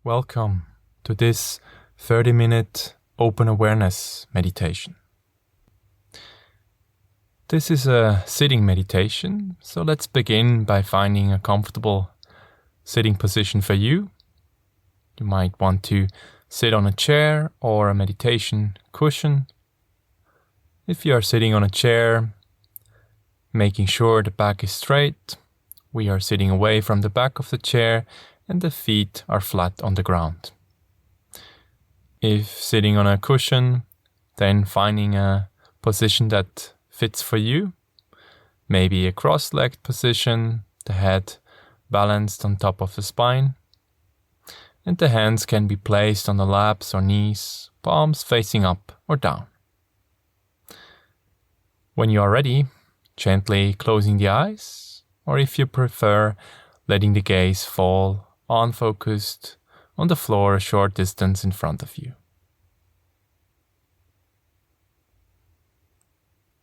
Welcome to this 30-minute open awareness meditation. This is a sitting meditation, so let's begin by finding a comfortable sitting position for you. You might want to sit on a chair or a meditation cushion. If you are sitting on a chair, making sure the back is straight, we are sitting away from the back of the chair and the feet are flat on the ground. If sitting on a cushion, then finding a position that fits for you, maybe a cross-legged position, the head balanced on top of the spine, and the hands can be placed on the laps or knees, palms facing up or down. When you are ready, gently closing the eyes, or if you prefer, letting the gaze fall unfocused on the floor a short distance in front of you.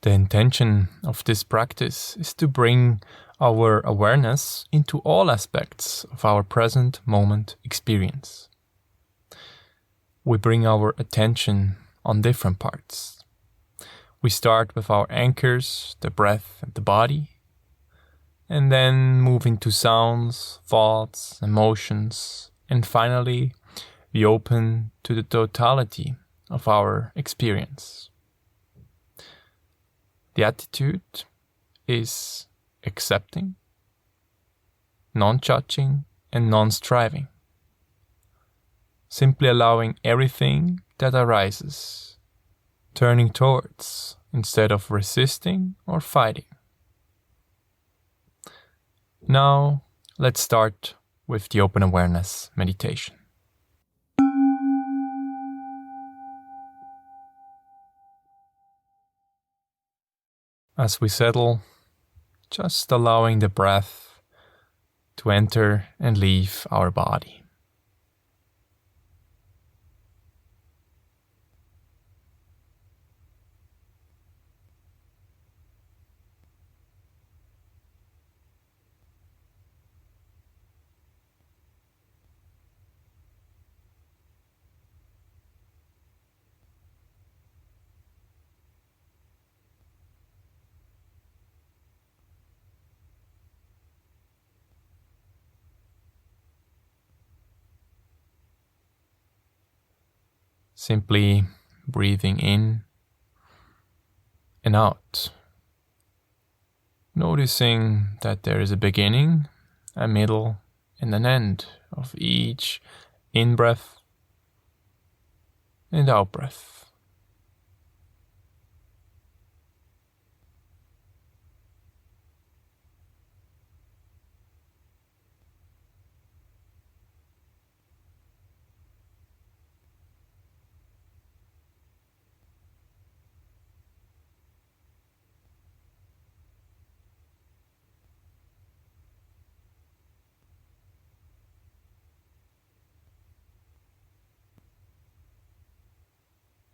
The intention of this practice is to bring our awareness into all aspects of our present moment experience. We bring our attention on different parts. We start with our anchors, the breath and the body, and then move into sounds, thoughts, emotions, and finally we open to the totality of our experience. The attitude is accepting, non-judging, and non-striving. Simply allowing everything that arises, turning towards instead of resisting or fighting. Now, let's start with the open awareness meditation. As we settle, just allowing the breath to enter and leave our body. Simply breathing in and out. Noticing that there is a beginning, a middle, and an end of each in-breath and out-breath.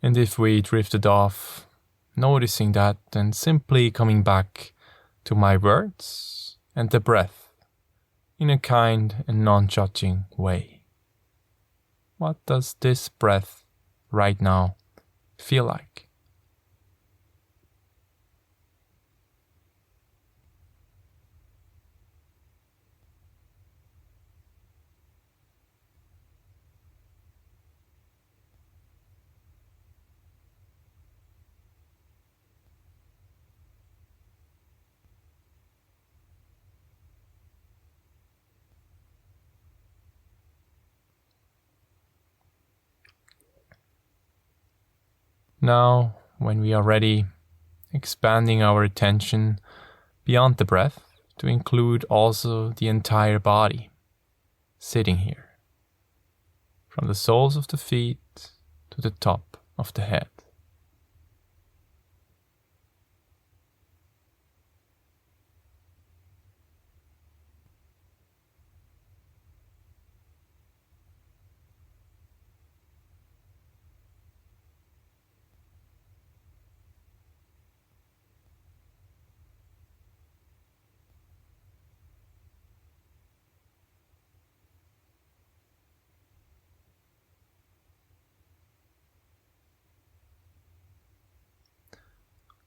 And if we drifted off, noticing that and simply coming back to my words and the breath in a kind and non-judging way. What does this breath right now feel like? Now, when we are ready, expanding our attention beyond the breath to include also the entire body, sitting here, from the soles of the feet to the top of the head.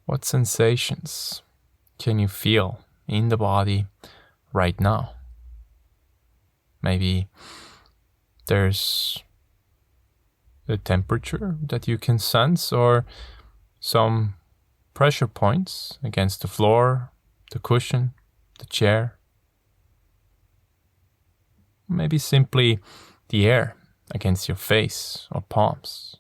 What sensations can you feel in the body right now? Maybe there's a temperature that you can sense, or some pressure points against the floor, the cushion, the chair. Maybe simply the air against your face or palms.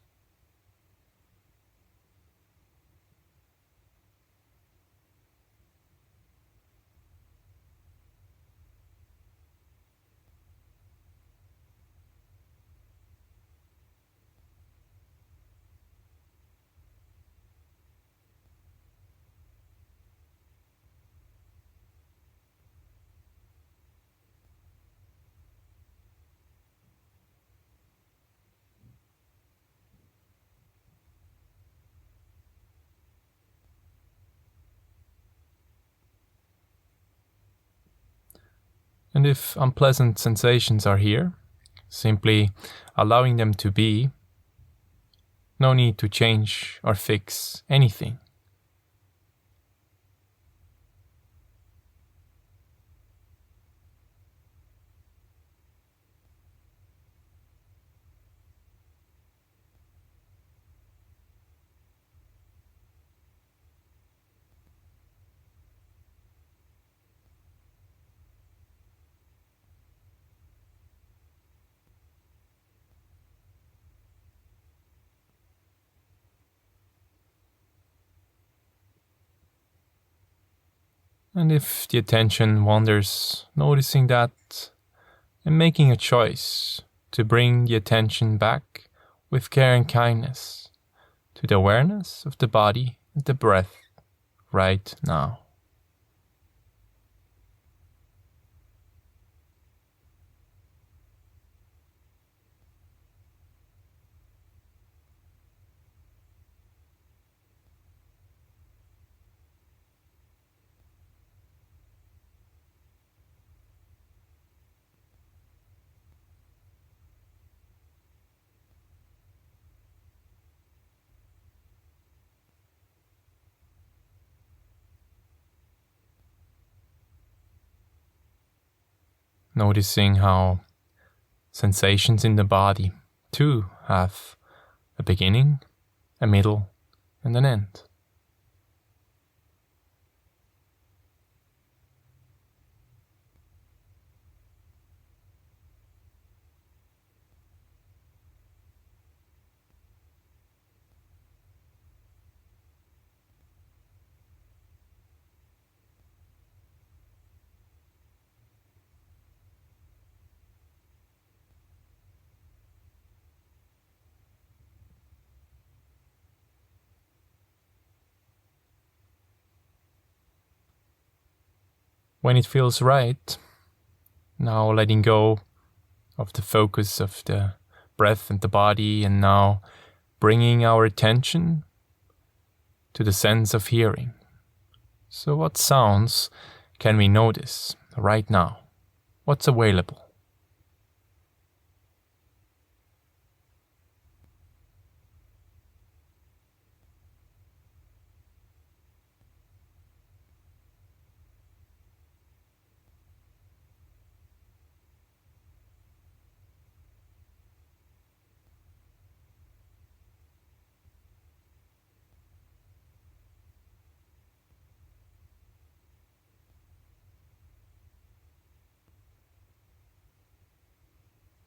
And if unpleasant sensations are here, simply allowing them to be, no need to change or fix anything. And if the attention wanders, noticing that and making a choice to bring the attention back with care and kindness to the awareness of the body and the breath right now. Noticing how sensations in the body too have a beginning, a middle, and an end. When it feels right, now letting go of the focus of the breath and the body, and now bringing our attention to the sense of hearing. So what sounds can we notice right now? What's available?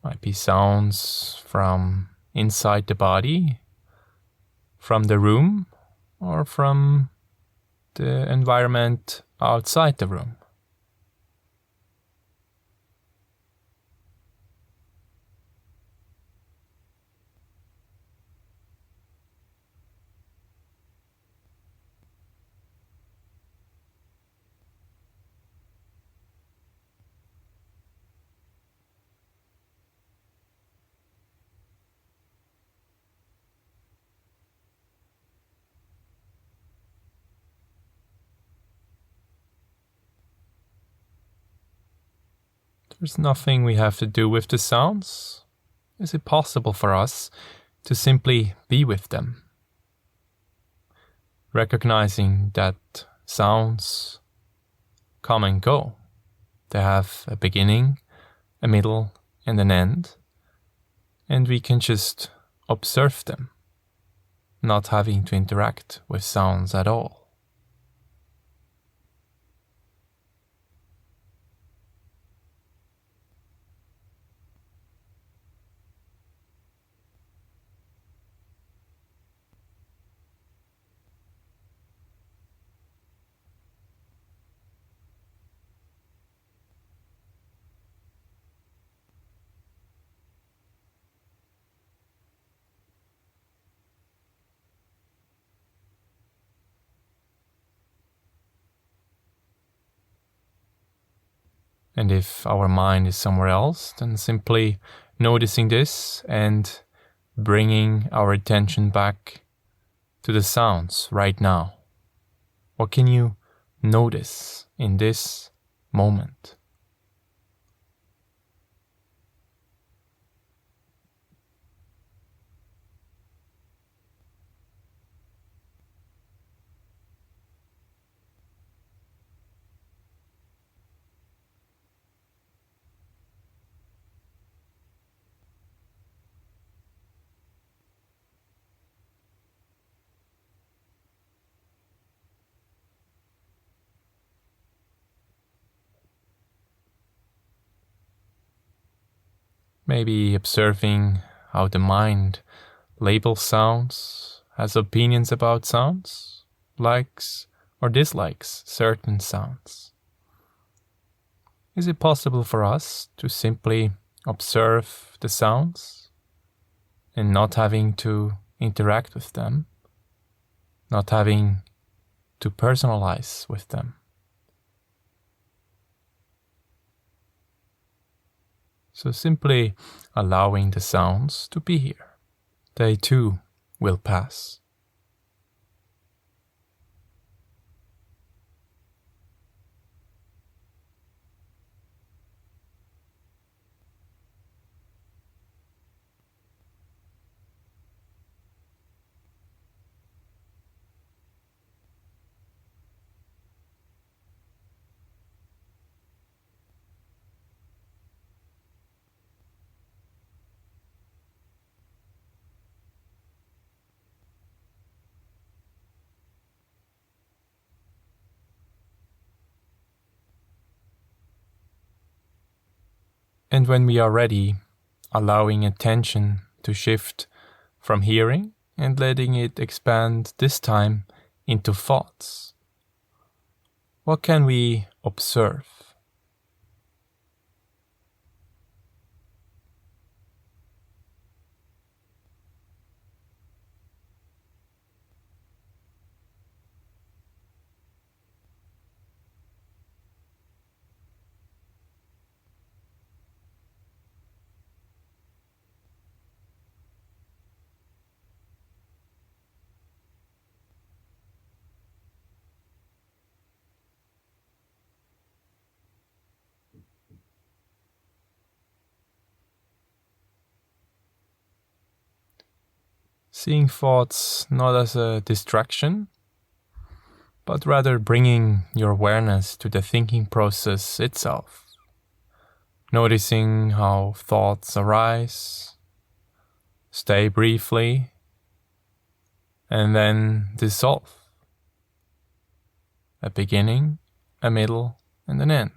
Might be sounds from inside the body, from the room, or from the environment outside the room. There's nothing we have to do with the sounds. Is it possible for us to simply be with them? recognizing that sounds come and go. They have a beginning, a middle, and an end, and we can just observe them, not having to interact with sounds at all. And if our mind is somewhere else, then simply noticing this and bringing our attention back to the sounds right now. What can you notice in this moment? Maybe observing how the mind labels sounds, has opinions about sounds, likes or dislikes certain sounds. Is it possible for us to simply observe the sounds and not having to interact with them, not having to personalize with them? So simply allowing the sounds to be here. They too will pass. And when we are ready, allowing attention to shift from hearing and letting it expand this time into thoughts. What can we observe? Seeing thoughts not as a distraction, but rather bringing your awareness to the thinking process itself. Noticing how thoughts arise, stay briefly, and then dissolve. A beginning, a middle, and an end.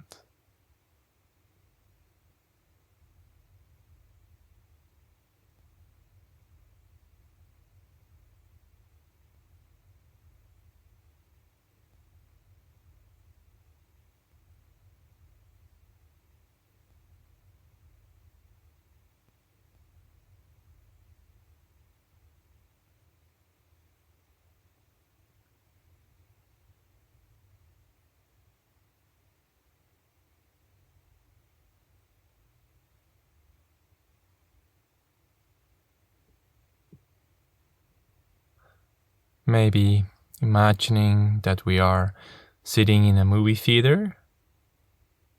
Maybe imagining that we are sitting in a movie theater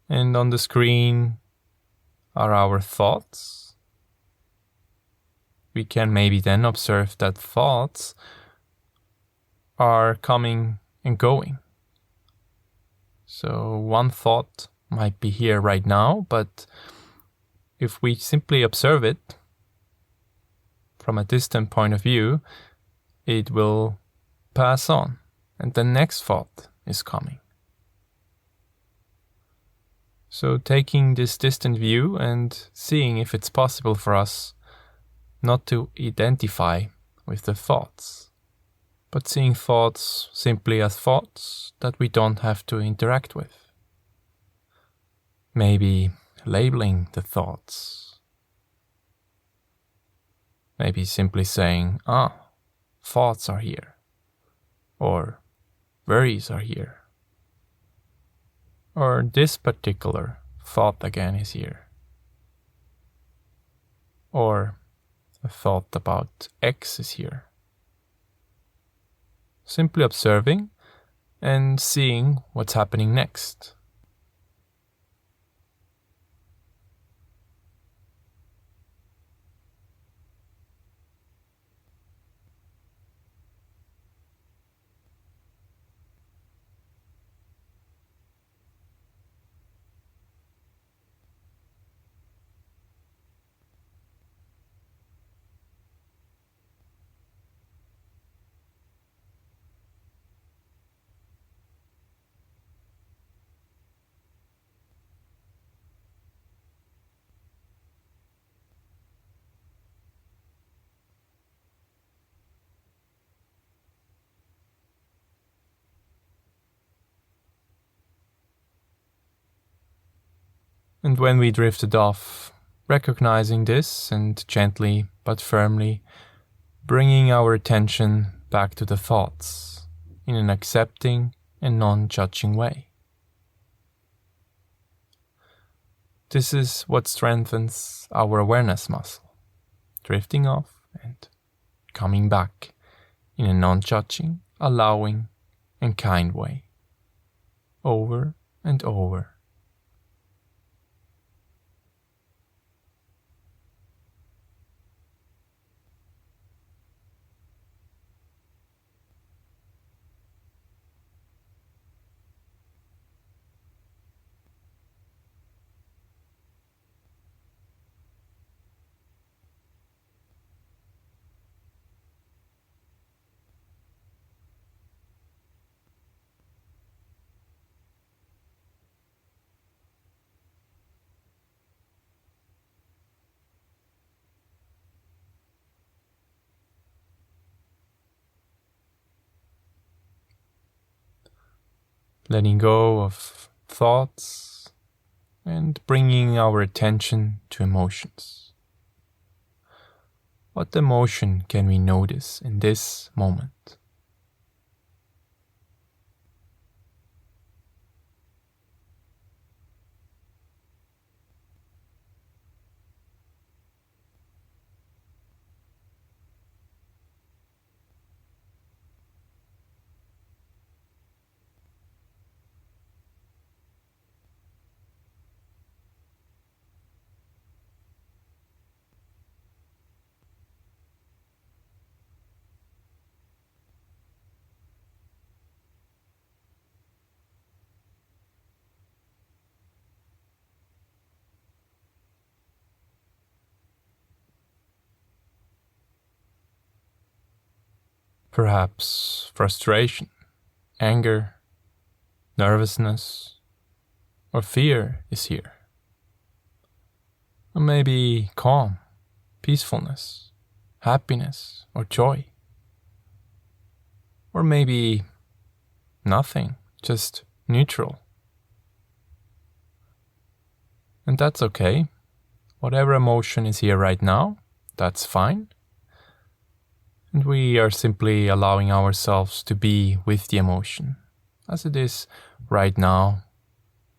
and on the screen are our thoughts. We can maybe then observe that thoughts are coming and going. So one thought might be here right now, but if we simply observe it from a distant point of view, it will pass on, and the next thought is coming. So taking this distant view and seeing if it's possible for us not to identify with the thoughts, but seeing thoughts simply as thoughts that we don't have to interact with. Maybe labeling the thoughts. Maybe simply saying, thoughts are here. Or worries are here. Or this particular thought again is here. Or a thought about X is here. Simply observing and seeing what's happening next. And when we drifted off, recognizing this and gently but firmly bringing our attention back to the thoughts in an accepting and non-judging way. This is what strengthens our awareness muscle, drifting off and coming back in a non-judging, allowing and kind way, over and over. Letting go of thoughts and bringing our attention to emotions. What emotion can we notice in this moment? Perhaps frustration, anger, nervousness, or fear is here. Or maybe calm, peacefulness, happiness, or joy. Or maybe nothing, just neutral. And that's okay. Whatever emotion is here right now, that's fine. And we are simply allowing ourselves to be with the emotion as it is right now,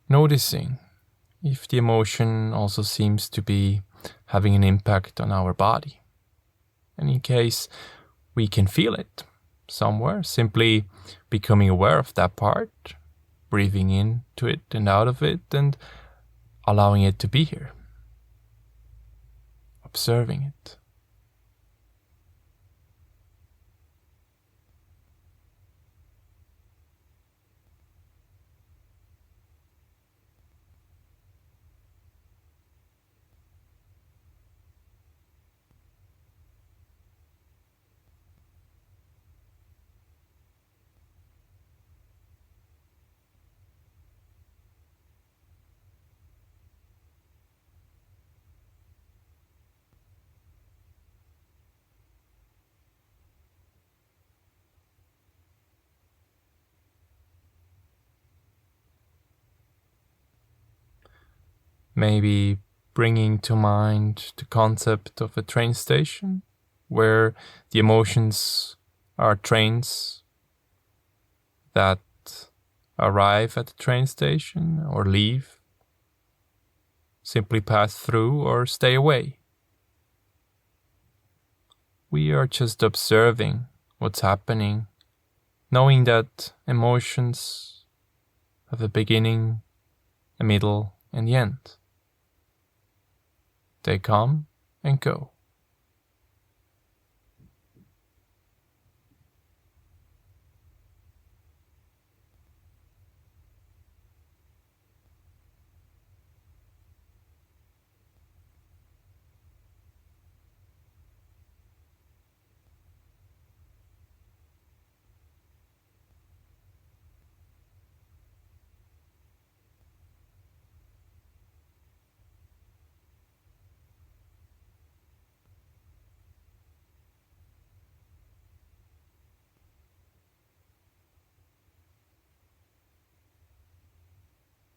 noticing if the emotion also seems to be having an impact on our body. And in case we can feel it somewhere, simply becoming aware of that part, breathing into it and out of it, and allowing it to be here, observing it. Maybe bringing to mind the concept of a train station where the emotions are trains that arrive at the train station or leave, simply pass through or stay away. We are just observing what's happening, knowing that emotions have a beginning, a middle, and the end. They come and go.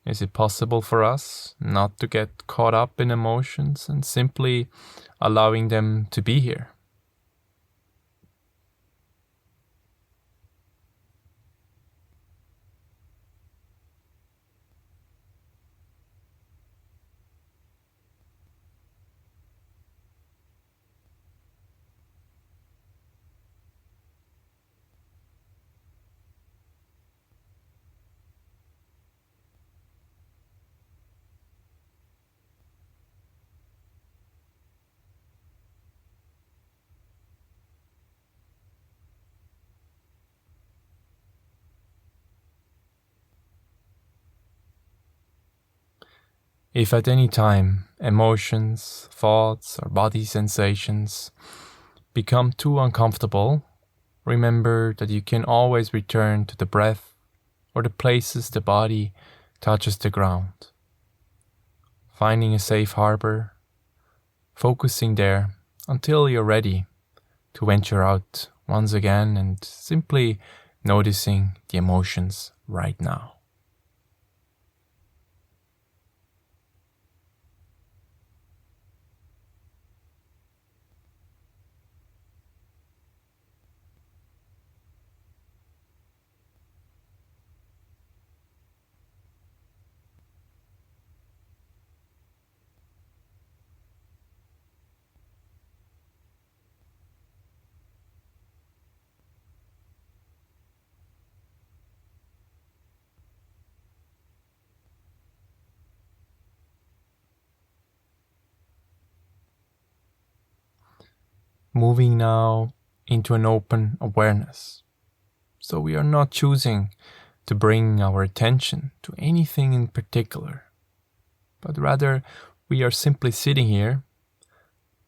Is it possible for us not to get caught up in emotions and simply allowing them to be here? If at any time emotions, thoughts, or body sensations become too uncomfortable, remember that you can always return to the breath or the places the body touches the ground. Finding a safe harbor, focusing there until you're ready to venture out once again and simply noticing the emotions right now. Moving now into an open awareness. So we are not choosing to bring our attention to anything in particular, but rather we are simply sitting here,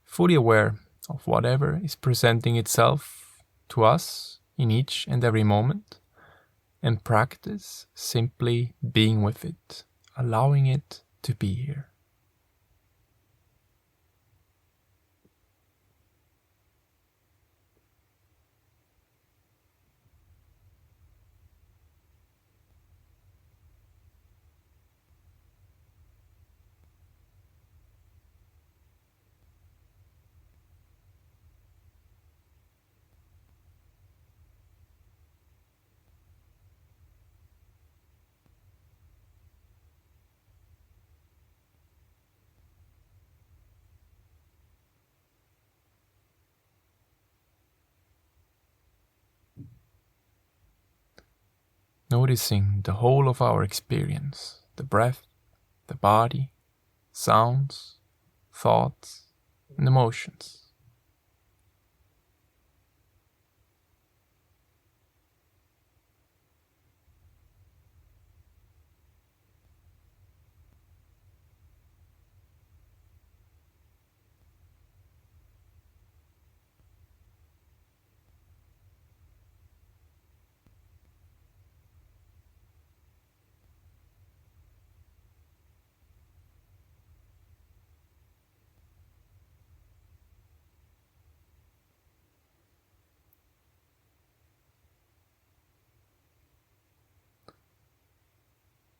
fully aware of whatever is presenting itself to us in each and every moment, and practice simply being with it, allowing it to be here. Noticing the whole of our experience, the breath, the body, sounds, thoughts, and emotions.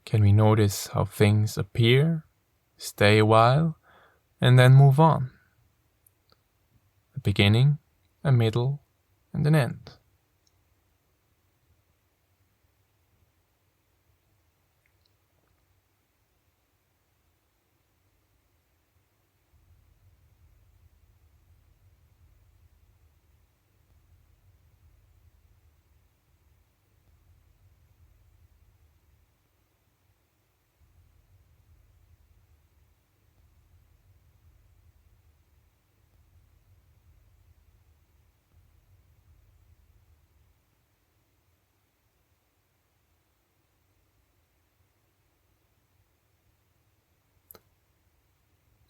Can we notice how things appear stay a while, and then move on. A beginning, a middle, and an end.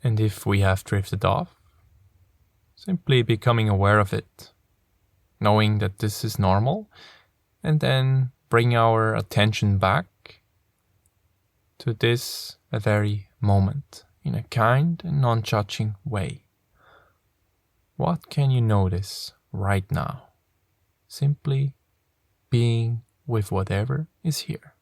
And if we have drifted off, simply becoming aware of it, knowing that this is normal, and then bring our attention back to this very moment in a kind and non-judging way. What can you notice right now? Simply being with whatever is here.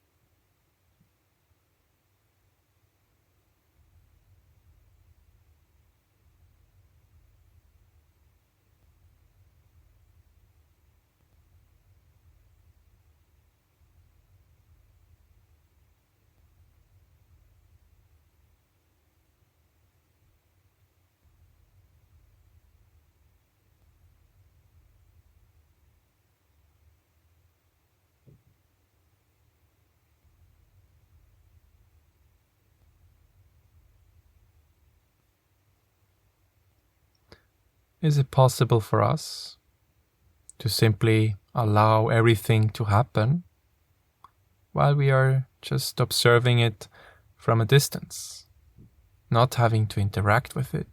Is it possible for us to simply allow everything to happen while we are just observing it from a distance, not having to interact with it,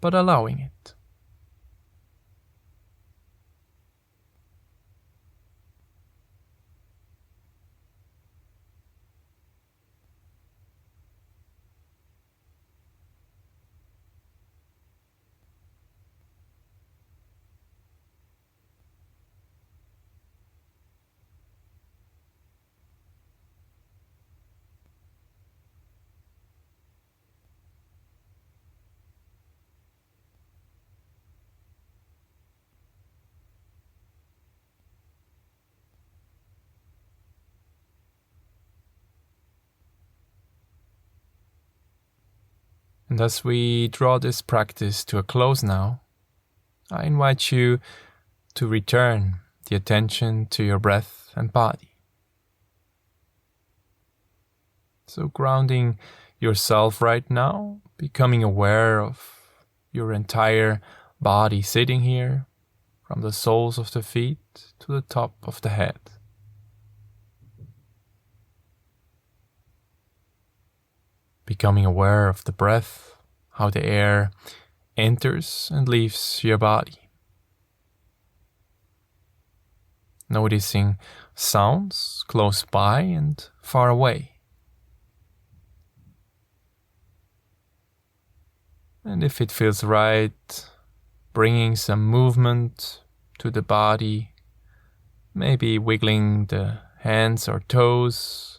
but allowing it? And as we draw this practice to a close now, I invite you to return the attention to your breath and body. So grounding yourself right now, becoming aware of your entire body sitting here, from the soles of the feet to the top of the head. Becoming aware of the breath, how the air enters and leaves your body. Noticing sounds close by and far away. And if it feels right, bringing some movement to the body, maybe wiggling the hands or toes,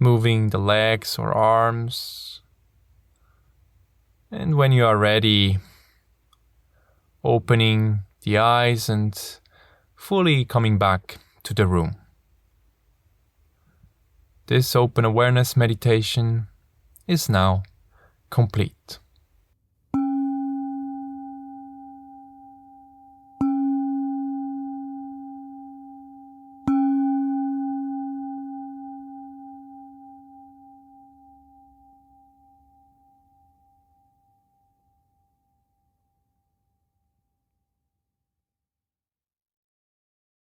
moving the legs or arms. And when you are ready, opening the eyes and fully coming back to the room. This open awareness meditation is now complete.